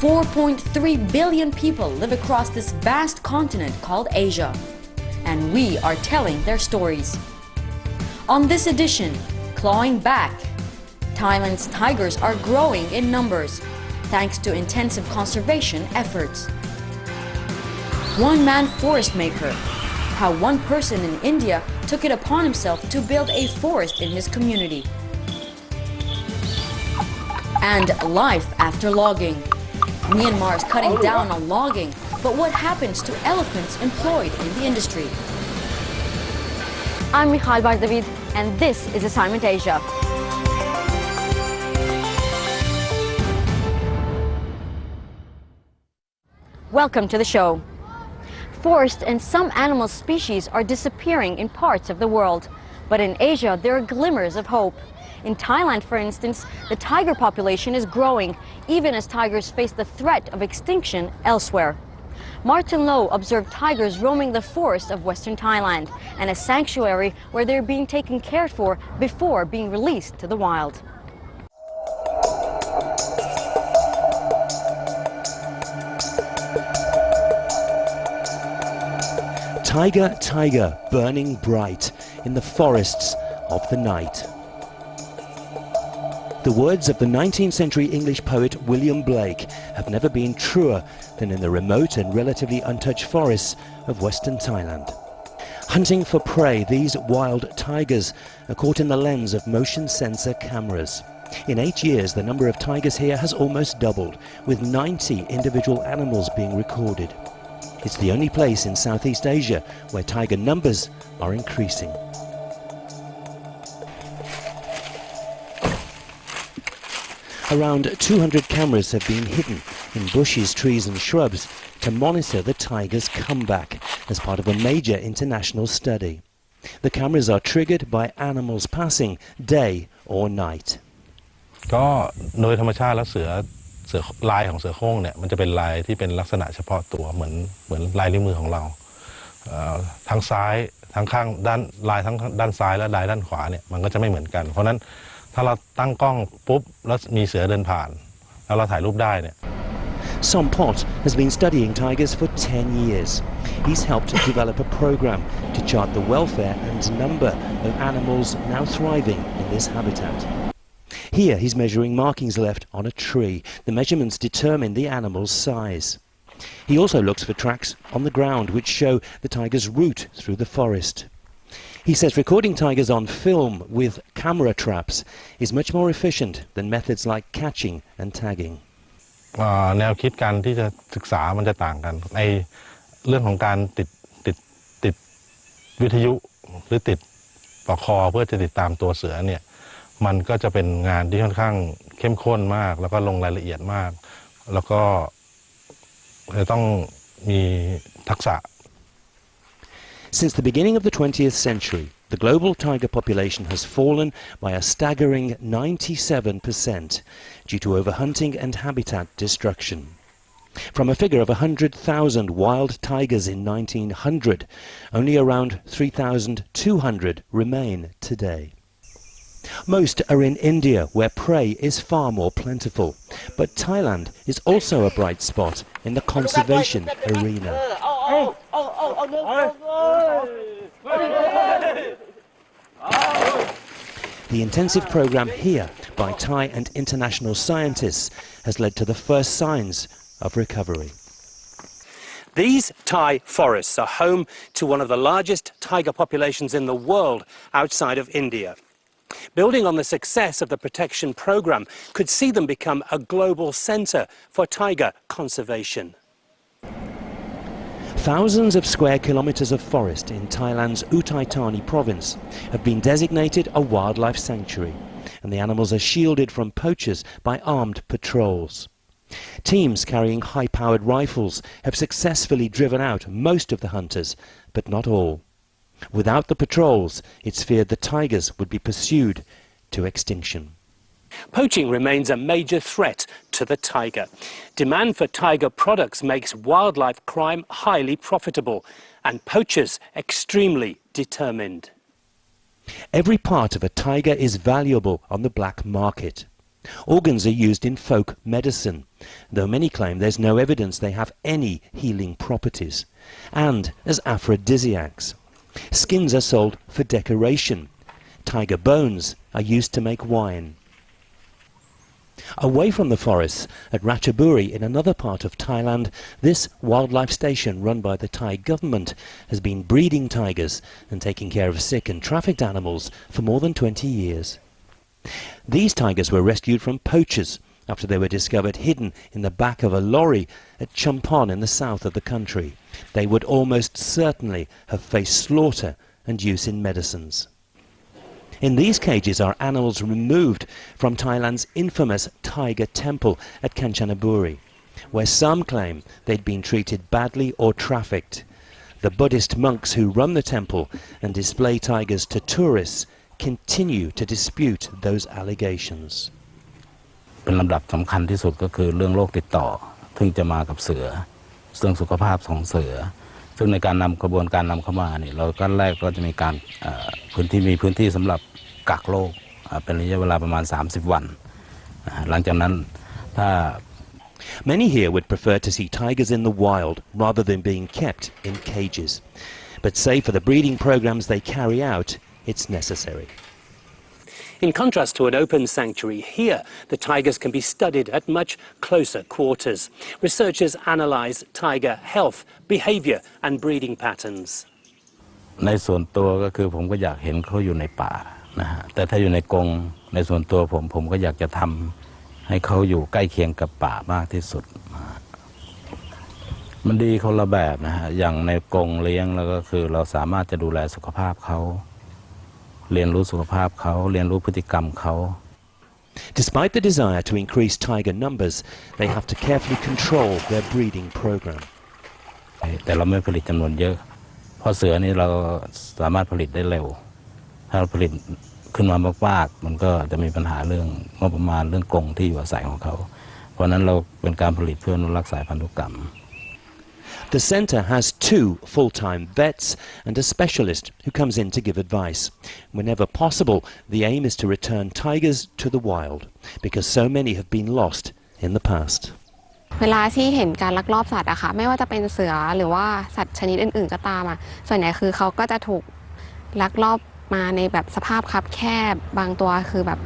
4.3 billion people live across this vast continent called Asia, and we are telling their stories. On this edition, Clawing Back, Thailand's tigers are growing in numbers thanks to intensive conservation efforts. One-man forest maker, how one person in India took it upon himself to build a forest in his community. And life after logging. Myanmar is cutting down on logging, but what happens to elephants employed in the industry? I'm Michal David, and this is Assignment Asia. Welcome to the show. Forests and some animal species are disappearing in parts of the world, but in Asia there are glimmers of hope. In Thailand, for instance, the tiger population is growing, even as tigers face the threat of extinction elsewhere. Martin Low observed tigers roaming the forests of western Thailand, and a sanctuary where they're being taken care for before being released to the wild. Tiger, tiger, burning bright in the forests of the night. The words of the 19th century English poet William Blake have never been truer than in the remote and relatively untouched forests of western Thailand. Hunting for prey, these wild tigers are caught in the lens of motion sensor cameras. In 8 years, the number of tigers here has almost doubled, with 90 individual animals being recorded. It's the only place in Southeast Asia where tiger numbers are increasing. Around 200 cameras have been hidden in bushes, trees and shrubs to monitor the tiger's comeback as part of a major international study. The cameras are triggered by animals passing day or night. ก็โดยธรรมชาติแล้วเสือลายของเสือโคร่งเนี่ยมันจะเป็นลายที่เป็นลักษณะเฉพาะตัวเหมือนลายนิ้วมือของเราทั้งซ้ายทั้งข้างด้านลายทั้งด้านซ้ายและลายด้านขวาเนี่ยมันก็จะไม่เหมือนกันเพราะนั้นถ้าเราตั้งกล้องปุ๊บแล้วมีเสือเดินผ่านแล้วเราถ่ายรูปได้เนี่ย Sompot has been studying tigers for 10 years. He's helped develop a program to chart the welfare and number of animals now thriving in this habitat. Here he's measuring markings left on a tree. The measurements determine the animal's size. He also looks for tracks on the ground which show the tiger's route through the forest. He says recording tigers on film with camera traps is much more efficient than methods like catching and tagging. แนวคิดการที่จะศึกษามันจะต่างกันในเรื่องของการติดวิทยุหรือติดปลอกคอเพื่อจะติดตามตัวเสือเนี่ยมันก็จะเป็นงานที่ค่อนข้างเข้มข้นมากแล้วก็ลงรายละเอียดมากแล้วก็จะต้องมีทักษะ Since the beginning of the 20th century, the global tiger population has fallen by a staggering 97% due to overhunting and habitat destruction. From a figure of 100,000 wild tigers in 1900, only around 3,200 remain today. Most are in India, where prey is far more plentiful, but Thailand is also a bright spot in the conservation arena. The intensive program here by Thai and international scientists has led to the first signs of recovery. These Thai forests are home to one of the largest tiger populations in the world outside of India. Building on the success of the protection program could see them become a global center for tiger conservation. Thousands of square kilometers of forest in Thailand's Uthai Thani province have been designated a wildlife sanctuary, and the animals are shielded from poachers by armed patrols. Teams carrying high-powered rifles have successfully driven out most of the hunters, but not all. Without the patrols, it's feared the tigers would be pursued to extinction. Poaching remains a major threat to the tiger. Demand for tiger products makes wildlife crime highly profitable and poachers extremely determined. Every part of a tiger is valuable on the black market. Organs are used in folk medicine, though many claim there's no evidence they have any healing properties, and as aphrodisiacs. Skins are sold for decoration. Tiger bones are used to make wine. Away from the forests, at Ratchaburi in another part of Thailand, this wildlife station run by the Thai government has been breeding tigers and taking care of sick and trafficked animals for more than 20 years. These tigers were rescued from poachers after they were discovered hidden in the back of a lorry at Champon in the south of the country. They would almost certainly have faced slaughter and use in medicines. In these cages are animals removed from Thailand's infamous tiger temple at Kanchanaburi, where some claim they'd been treated badly or trafficked. The Buddhist monks who run the temple and display tigers to tourists continue to dispute those allegations. เป็นลำดับสำคัญที่สุดก็คือเรื่องโรคติดต่อซึ่งจะมากับเสือเรื่องสุขภาพของเสือซึ่งในการนำกระบวนการนำเข้ามาเนี่ยเราก็แรกก็จะมีการพื้นที่สำหรับกักโรคเป็นระยะเวลาประมาณ30 วันหลังจากนั้นถ้า Many here would prefer to see tigers in the wild rather than being kept in cages, but say for the breeding programs they carry out, it's necessary. In contrast to an open sanctuary, here the tigers can be studied at much closer quarters. Researchers analyze tiger health, behavior and breeding patterns. ในส่วนตัวก็คือผมก็อยากเห็นเขาอยู่ในป่านะฮะแต่ถ้าอยู่ในกรงในส่วนตัวผมก็อยากจะทำให้เขาอยู่ใกล้เคียงกับป่ามากที่สุดมันดีคนละแบบนะฮะอย่างในกรงเลี้ยงแล้วก็คือเราสามารถจะดูแลสุขภาพเขาเรียนรู้สุขภาพเขาเรียนรู้พฤติกรรมเขา Despite the desire to increase tiger numbers, they have to carefully control their breeding program. แต่เราไม่ผลิตจำนวนเยอะเพราะเสือนี่เราสามารถผลิตได้เร็วถ้าเราผลิตขึ้นมามากๆมันก็จะมีปัญหาเรื่องงบประมาณเรื่องกรงที่อยู่อาศัยของเขาเพราะนั้นเราเป็นการผลิตเพื่ออนุรักษ์สายพันธุกรรมThe centre has 2 full-time vets and a specialist who comes in to give advice. Whenever possible, the aim is to return tigers to the wild, because so many have been lost in the past. เวลาที่เห็นการลักลอบสัตว์อะค่ะไม่ว่าจะเป็นเสือหรือว่าสัตว์ชนิดอื่นๆก็ตามอะส่วนใหญ่คือเขาก็จะถูกลักลอบมาในแบบสภาพคับแคบบางตัวคือแบบ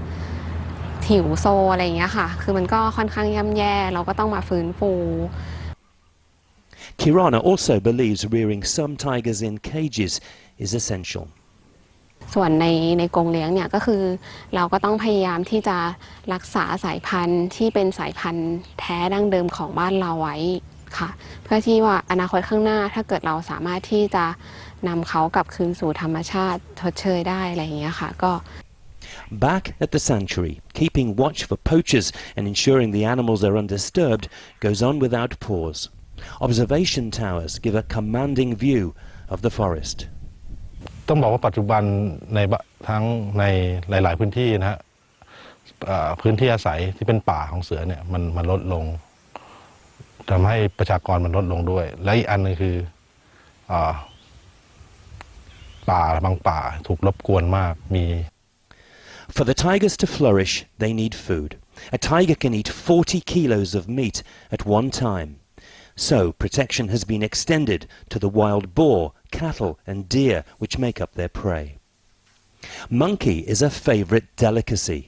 หิวโซอะไรอย่างเงี้ยค่ะคือมันก็ค่อนข้างย่ำแย่เราก็ต้องมาฟื้นฟู Kirana also believes rearing some tigers in cages is essential. ส่วนในกรงเลี้ยงเนี่ยก็คือเราก็ต้องพยายามที่จะรักษาสายพันธุ์ที่เป็นสายพันธุ์แท้ดั้งเดิมของบ้านเราไว้ค่ะเพื่อที่ว่าอนาคตข้างหน้าถ้าเกิดเราสามารถที่จะนำเขากลับคืนสู่ธรรมชาติชดเชยได้อะไรอย่างเงี้ยค่ะก็ Back at the sanctuary, keeping watch for poachers and ensuring the animals are undisturbed goes on without pause. Observation towers give a commanding view of the forest. ต้องบอกว่าปัจจุบันทั้งในหลายๆพื้นที่นะฮะพื้นที่อาศัยที่เป็นป่าของเสือเนี่ยมันลดลงทำให้ประชากรมันลดลงด้วยและอีกอันนึงคือป่าบางป่าถูกรบกวนมากมี For the tigers to flourish, they need food. A tiger can eat 40 kilos of meat at one time. So protection has been extended to the wild boar, cattle and deer which make up their prey. Monkey is a favourite delicacy.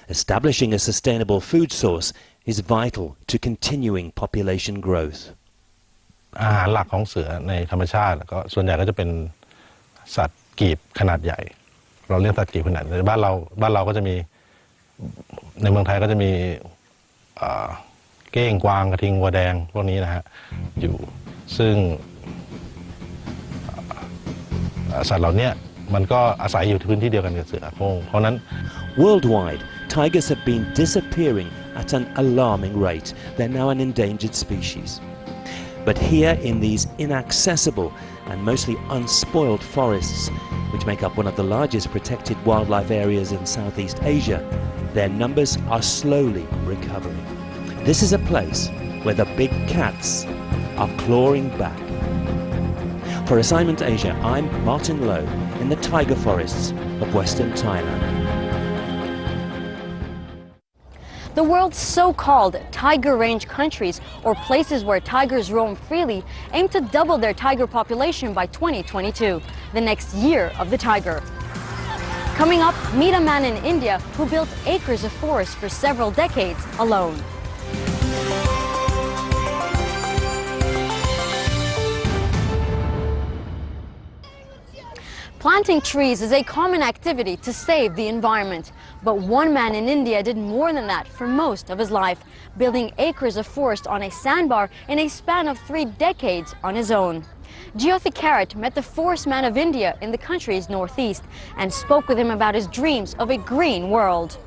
Establishing a sustainable food source is vital to continuing population growth. อาหารหลักของเสือในธรรมชาติก็ส่วนใหญ่ก็จะเป็นสัตว์กีบขนาดใหญ่เราเรียกสัตว์กีบขนาดใหญ่บ้านเราก็จะมีในเมืองไทยก็จะมีเก้งกวางกระทิงวัวแดงพวกนี้นะฮะอยู่ซึ่งสัตว์เหล่านี้มันก็อาศัยอยู่พื้นที่เดียวกันกับเสือโคร่งเพราะนั้น Worldwide, tigers have been disappearing at an alarming rate. They're now an endangered species. But here in these inaccessible and mostly unspoiled forests, which make up one of the largest protected wildlife areas in Southeast Asia, their numbers are slowly recovering. This is a place where the big cats are clawing back. For Assignment Asia, I'm Martin Lowe in the tiger forests of Western Thailand. The world's so-called tiger range countries, or places where tigers roam freely, aim to double their tiger population by 2022, the next year of the tiger. Coming up, meet a man in India who built acres of forest for several decades alone. Planting trees is a common activity to save the environment. But one man in India did more than that for most of his life, building acres of forest on a sandbar in a span of 3 decades on his own. Jyoti Karat met the forest man of India in the country's northeast and spoke with him about his dreams of a green world.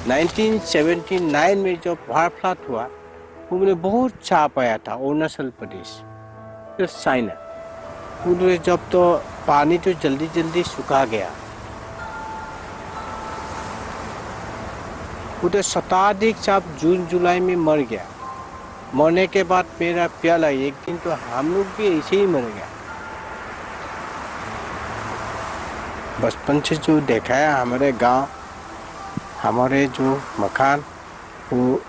Nineteen 1979 में जब बाढ़ flood हुआ वो मैंने बहुत चाप आया था अरुणाचल प्रदेश फिर चाइना उधर जब तो पानी तो जल्दी जल्दी सूखा गया उधर शताधिक चाप जून जुलाई में मर गया मरने के बाद मेरा प्याला एक दिन तो हम लोग भी ऐसे ही मर गया बचपन से जो देखा है हमारे गांव हमारे जो मकान वो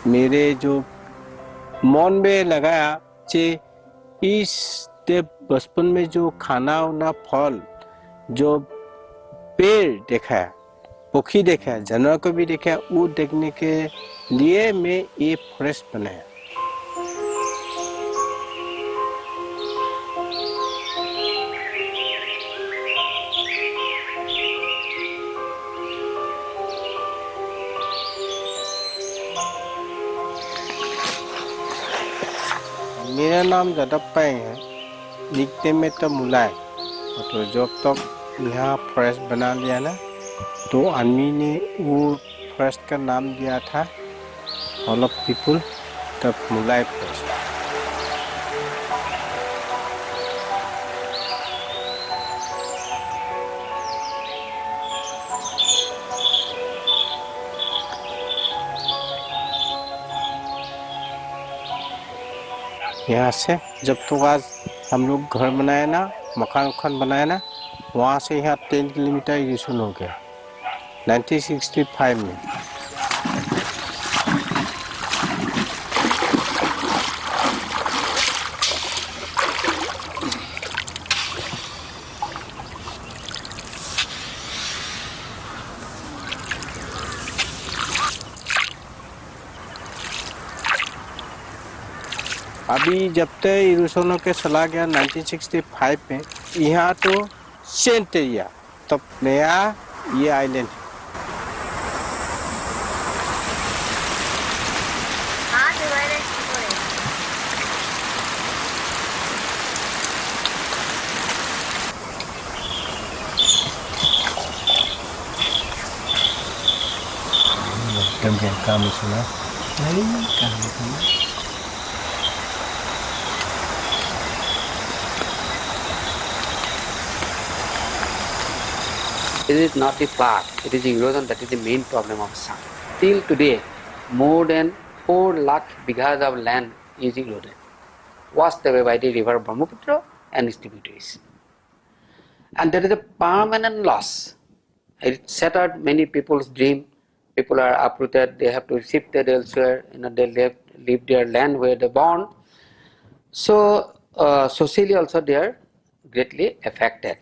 मेरे जो मन में लगाया कि इस बचपन में जो खाना वाना फल जो पेड़ देखा है पक्षी देखा है जानवर को भी देखा है वो देखने के लिए मैं ये फॉरेस्ट बनाया मेरा नाम जदप्पा है लिखने में तो मुलाय तो जब तक यहाँ फॉरेस्ट बना लिया ना तो आदमी ने वो फॉरेस्ट का नाम दिया था ऑल ऑफ पीपल तब मुलाय फॉरेस्ट यहाँ से जब तो आज हम लोग घर बनाए ना मकान बनाए ना वहाँ से यहाँ 10 किलोमीटर इरिगेशन हो गया 1965 में अभी जब तक इरिगेशन के चला गया 1965 में यहाँ तो सेंट एरिया तब नया ये आइलैंड काम सुना नहीं काम It is not the flood, it is erosion that is the main problem of Assam. Till today, more than 4 lakh bighas of land is eroded, washed away by the river Brahmaputra and its tributaries. And there is a permanent loss. It shattered many people's dream. People are uprooted, they have to shift elsewhere, they leave their land where they born. So, socially also they are greatly affected.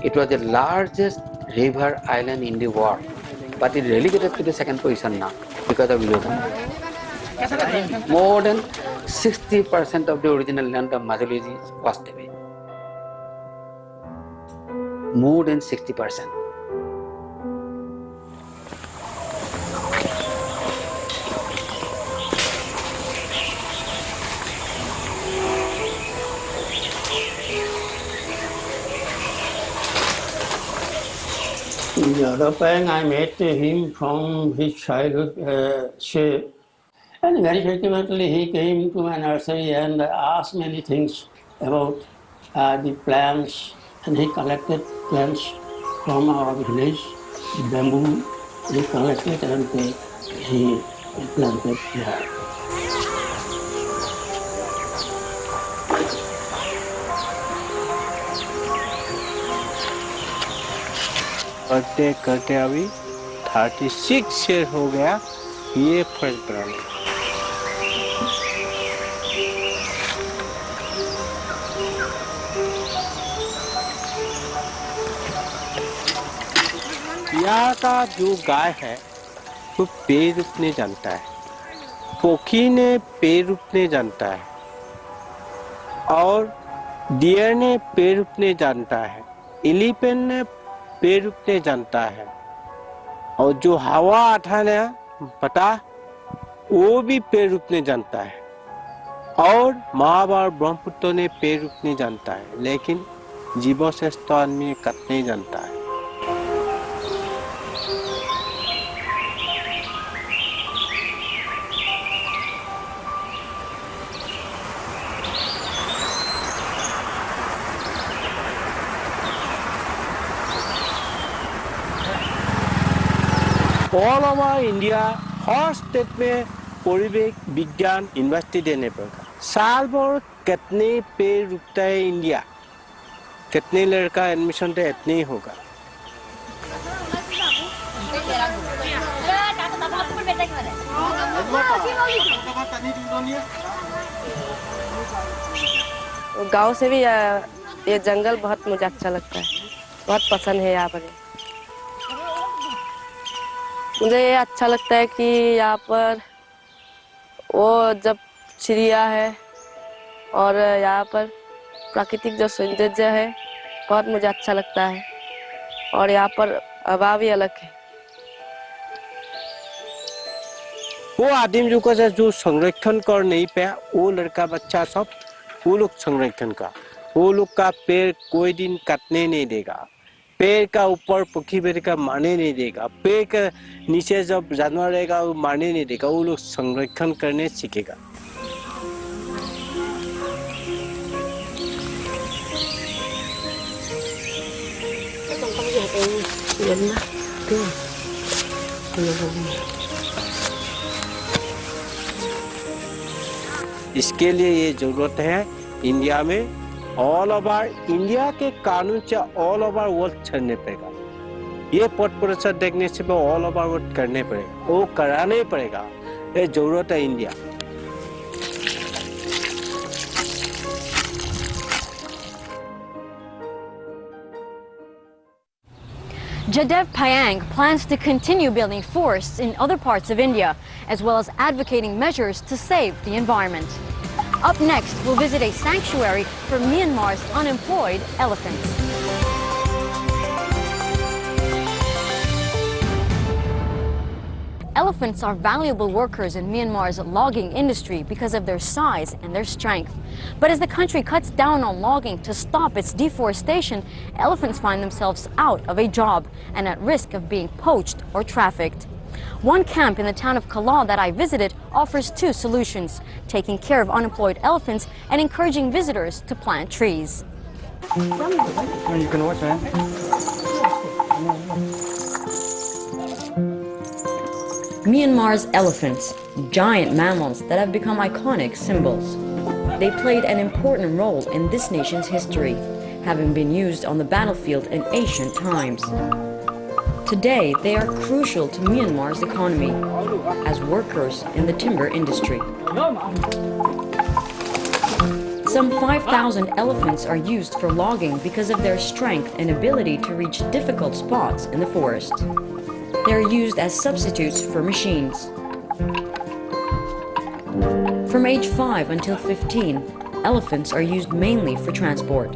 It was the largest river island in the world, but it relegated to the second position now because of erosion. More than 60% of the original land of Majuli is washed away. More than 60%. The other bank, I met him from his childhood shape. And very frequently he came to my nursery and asked many things about the plants. And he collected plants from our village, the bamboo he collected and he planted there. करते करते अभी 36 year हो गया ये first brand. यहाँ का जो गाय है वो पेड़ रोपने जानता है, पोखी ने पेड़ रोपने जानता है और डियर ने पेड़ रोपने जानता है, एलिफेंट ने पेड़ रोपने जानता है और जो हवा आता है पता वो भी पेड़ रोपने जानता है और महाभार ब्रह्मपुत्र ने पेड़ रोपने जानता है, लेकिन जीवो श्रेष्ठ आदमी कटने जानता है। ऑल ओवर इंडिया हर स्टेट में परिवेश विज्ञान यूनिवर्सिटी देने पड़ेगा। साल भर कितने पेड़ रुकता है इंडिया, कितने लड़का एडमिशन तो इतने ही होगा। गांव से भी ये जंगल बहुत मुझे अच्छा लगता है, बहुत पसंद है यहाँ पर। मुझे ये अच्छा लगता है कि यहाँ पर वो जब चिड़िया है और यहाँ पर प्राकृतिक जो सौंदर्य है बहुत मुझे अच्छा लगता है और यहाँ पर हवा भी अलग है। वो आदिम युग से जो संरक्षण कर नहीं पाया वो लड़का बच्चा सब वो लोग संरक्षण का, वो लोग का पेड़ कोई दिन काटने नहीं देगा, पेड़ का ऊपर पक्षी पेड़ का मारने नहीं देगा, पेड़ के नीचे जब जानवर रहेगा वो मारने नहीं देगा, वो लोग संरक्षण करने सीखेगा। इसके लिए ये जरूरत है इंडिया में ऑल ओवर इंडिया के कानून से ऑल ओवर वर्ल्ड छड़ने पड़ेगा। ये पथ परिषद देखने से ऑल ओवर वर्ल्ड करने पड़ेगा, वो कराना ही पड़ेगा, ये जरूरत है India. Jadev Payang plans to continue building forests in other parts of India, as well as advocating measures to save the environment. Up next, we'll visit a sanctuary for Myanmar's unemployed elephants. Elephants are valuable workers in Myanmar's logging industry because of their size and their strength. But as the country cuts down on logging to stop its deforestation, elephants find themselves out of a job and at risk of being poached or trafficked. One camp in the town of Kala that I visited offers two solutions: taking care of unemployed elephants and encouraging visitors to plant trees. Myanmar's elephants, giant mammals that have become iconic symbols. They played an important role in this nation's history, having been used on the battlefield in ancient times. Today, they are crucial to Myanmar's economy as workers in the timber industry. Some 5,000 elephants are used for logging because of their strength and ability to reach difficult spots in the forest. They are used as substitutes for machines. From age 5 until 15, elephants are used mainly for transport.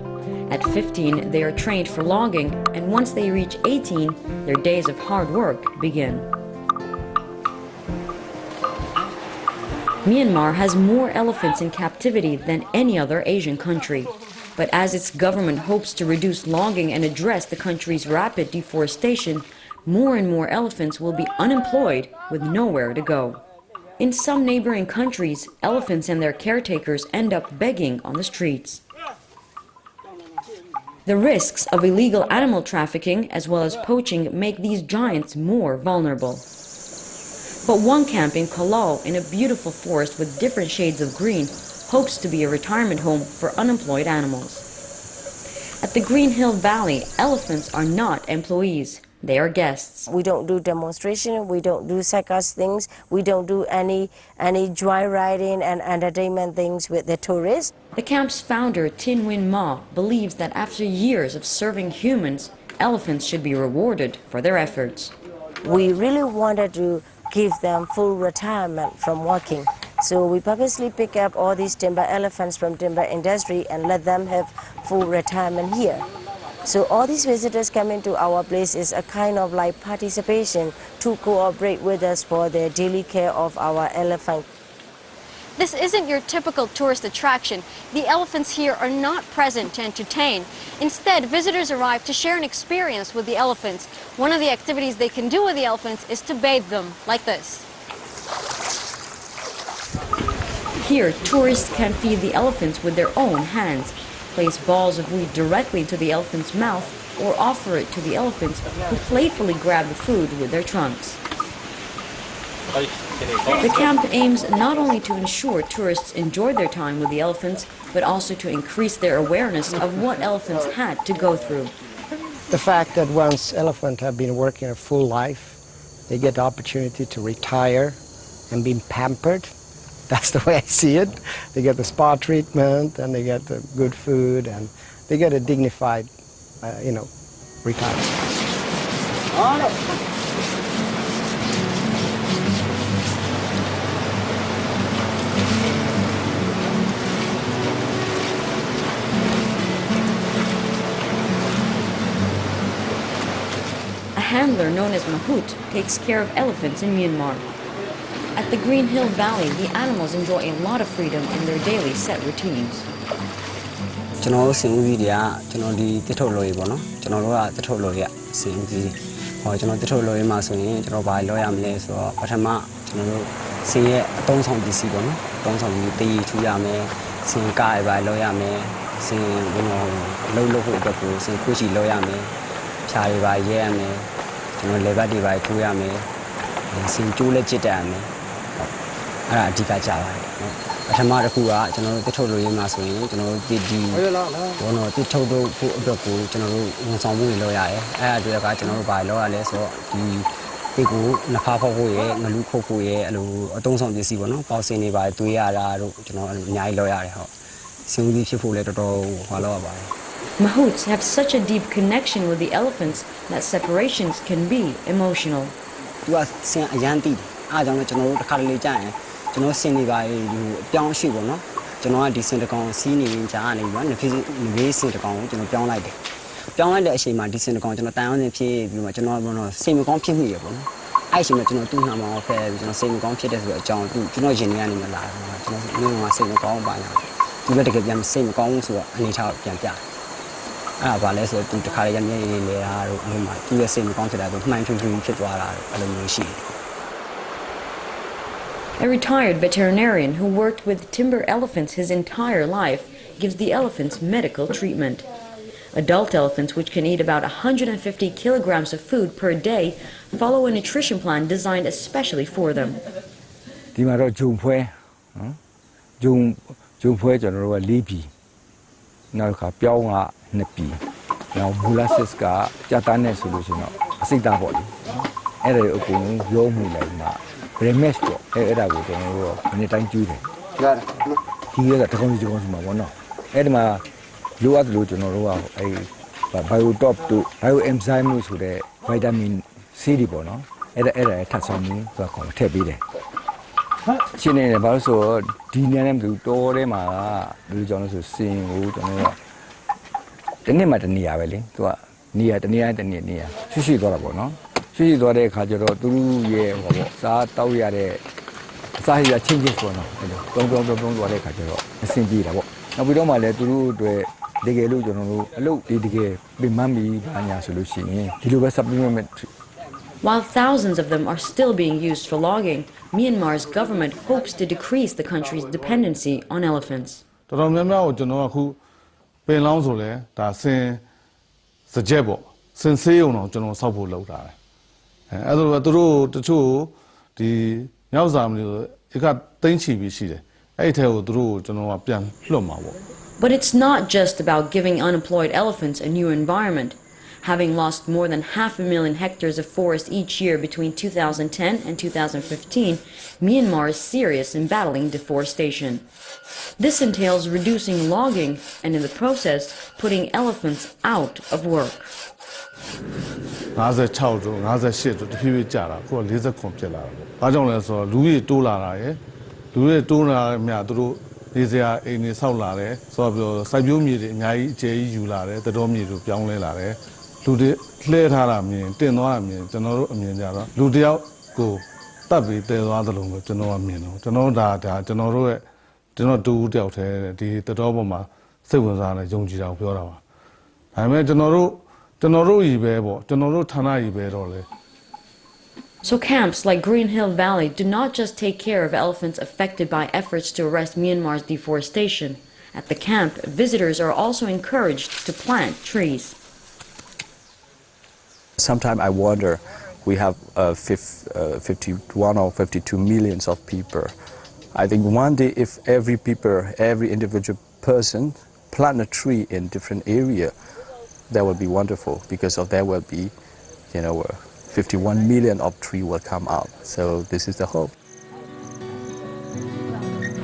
At 15, they are trained for logging, and once they reach 18, their days of hard work begin. Myanmar has more elephants in captivity than any other Asian country. But as its government hopes to reduce logging and address the country's rapid deforestation, more and more elephants will be unemployed with nowhere to go. In some neighboring countries, elephants and their caretakers end up begging on the streets. The risks of illegal animal trafficking as well as poaching make these giants more vulnerable. But one camp in Kalau, in a beautiful forest with different shades of green, hopes to be a retirement home for unemployed animals. At the Green Hill Valley, elephants are not employees. They are guests. We don't do demonstration, we don't do circus things, we don't do any joyriding and entertainment things with the tourists. The camp's founder, Tin Win Ma, believes that after years of serving humans, elephants should be rewarded for their efforts. We really wanted to give them full retirement from working. So we purposely pick up all these timber elephants from timber industry and let them have full retirement here. So all these visitors coming to our place is a kind of like participation to cooperate with us for the daily care of our elephant. This isn't your typical tourist attraction. The elephants here are not present to entertain. Instead, visitors arrive to share an experience with the elephants. One of the activities they can do with the elephants is to bathe them, like this. Here, tourists can feed the elephants with their own hands, place balls of weed directly into the elephant's mouth, or offer it to the elephants, who playfully grab the food with their trunks. The camp aims not only to ensure tourists enjoy their time with the elephants, but also to increase their awareness of what elephants had to go through. The fact that once elephants have been working a full life, they get the opportunity to retire and be pampered. That's the way I see it. They get the spa treatment, and they get the good food, and they get a dignified, retirement. A handler known as Mahout takes care of elephants in Myanmar. At the Green Hill Valley, the animals enjoy a lot of freedom in their daily set routines. Mahouts have such a deep connection with the elephants that separations can be emotional. A retired veterinarian who worked with timber elephants his entire life gives the elephants medical treatment. Adult elephants, which can eat about 150 kilograms of food per day, follow a nutrition plan designed especially for them. အဲ့ဒီမှာလိုအပ်လို့ကျွန်တော်တို့ကအဲ့ biotop တို့ bioenzyme လို့ဆိုတဲ့ vitamin C တွေပေါ့နော်အဲ့ဒါထပ်ဆောင်ပြီးသူကခေါ်ထည့်ပေးတယ်ရှင်းနေတယ်ဘာလို့ဆိုတော့ဒီနေရာနဲ့တူတော်ထဲမှာဘယ်လိုကြောင့်လဲဆိုစင်ကိုကျွန်တော်တို့ကတနေ့မှတနေရာပဲလေသူကနေရာတနေရာရှိသွားတာပေါ့နော်ရှိသွားတဲ့အခါကျတော့သူတို့ရဲ့ဟောပေါ့စားတောက်ရတဲ့အစားရချင်းချင်းပေါ့နော်အဲ့လိုတုံးသွားတဲ့အခါကျတော့အဆင်ပြေတာပေါ့နောက်ပြီးတော့မှလည်းသူတို့အတွက်တကယ်လို့ကျွန်တော်တို့အလုပ်ဒီတကယ်ပြင်မှန်းပြီးဘာညာဆိုလို့ရှိရင်ဒီလိုပဲ supplement. While thousands of them are still being used for logging, Myanmar's government hopes to decrease the country's dependency on elephants. တော်တော်များများကိုကျွန်တော်အခုပင်လောင်းဆိုလဲဒါစင်စကြက်ပေါ့စင်ဆေးုံတော့ကျွန်တော်စောက်ဖို့လုပ်တာလေအဲ့ဒါသူတို့တချို့ဒီမြောက်စာမလို့ဧကသိန်းချီပြီးရှိတယ်အဲ့ထဲကိုသူတို့ကျွန်တော်ကပြန်လွှတ်မှာပေါ့ But it's not just about giving unemployed elephants a new environment. Having lost more than 500,000 hectares of forest each year between 2010 and 2015, Myanmar is serious in battling deforestation. This entails reducing logging and, in the process, putting elephants out of work. 56တို့58တို့တဖြည်းဖြည်းကျတာခုက40ခွန်ဖြစ်လာတာပေါ့။ဘာကြောင့်လဲဆိုတော့လူကြီးတိုးလာတာရယ်လူကြီးတိုးလာတဲ့မြတ်သူတို့နေစရာအိမ်တွေဆောက်လာတယ်ဆိုတော့စိုက်ပျိုးမြေတွေအများကြီးအကျယ်ကြီးယူလာတယ်သတော်မြေတွေပြောင်းလဲလာတယ်လူတွေလှဲထားတာမြင်တင်သွားတာမြင်ကျွန်တော်တို့အမြင်ကြတော့လူတယောက်ကိုတတ်ပြီးတည်သွားသလိုပဲကျွန်တော်ကမြင်တော့ကျွန်တော်ဒါကျွန်တော်တို့ရဲ့ကျွန်တော်တူတယောက်တည်းဒီသတော်ပေါ်မှာစိတ်ဝင်စားတယ်ယုံကြည်တာကိုပြောတာပါဒါပေမဲ့ကျွန်တော်တို့ကြီးပဲပေါ့ကျွန်တော်တို့ဌာနကြီးပဲတော့လေ So camps like Green Hill Valley do not just take care of elephants affected by efforts to arrest Myanmar's deforestation. At the camp, visitors are also encouraged to plant trees. Sometimes I wonder, we have 51 or 52 millions of people. I think one day if every individual person plant a tree in different area, that would be wonderful because of there will be, 51 million of trees will come out. So this is the hope.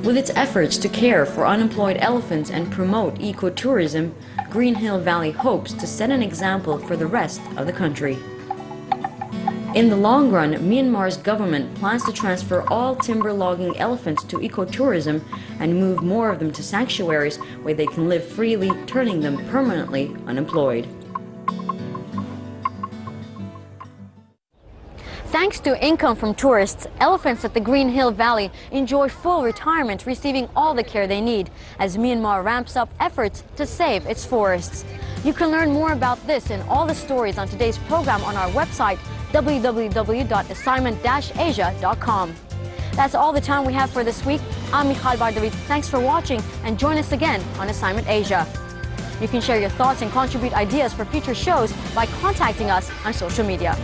With its efforts to care for unemployed elephants and promote ecotourism, Green Hill Valley hopes to set an example for the rest of the country. In the long run, Myanmar's government plans to transfer all timber logging elephants to ecotourism and move more of them to sanctuaries where they can live freely, turning them permanently unemployed. Thanks to income from tourists, elephants at the Green Hill Valley enjoy full retirement, receiving all the care they need as Myanmar ramps up efforts to save its forests. You can learn more about this and all the stories on today's program on our website, www.assignment-asia.com. That's all the time we have for this week. I'm Michal Bardavid. Thanks for watching and join us again on Assignment Asia. You can share your thoughts and contribute ideas for future shows by contacting us on social media.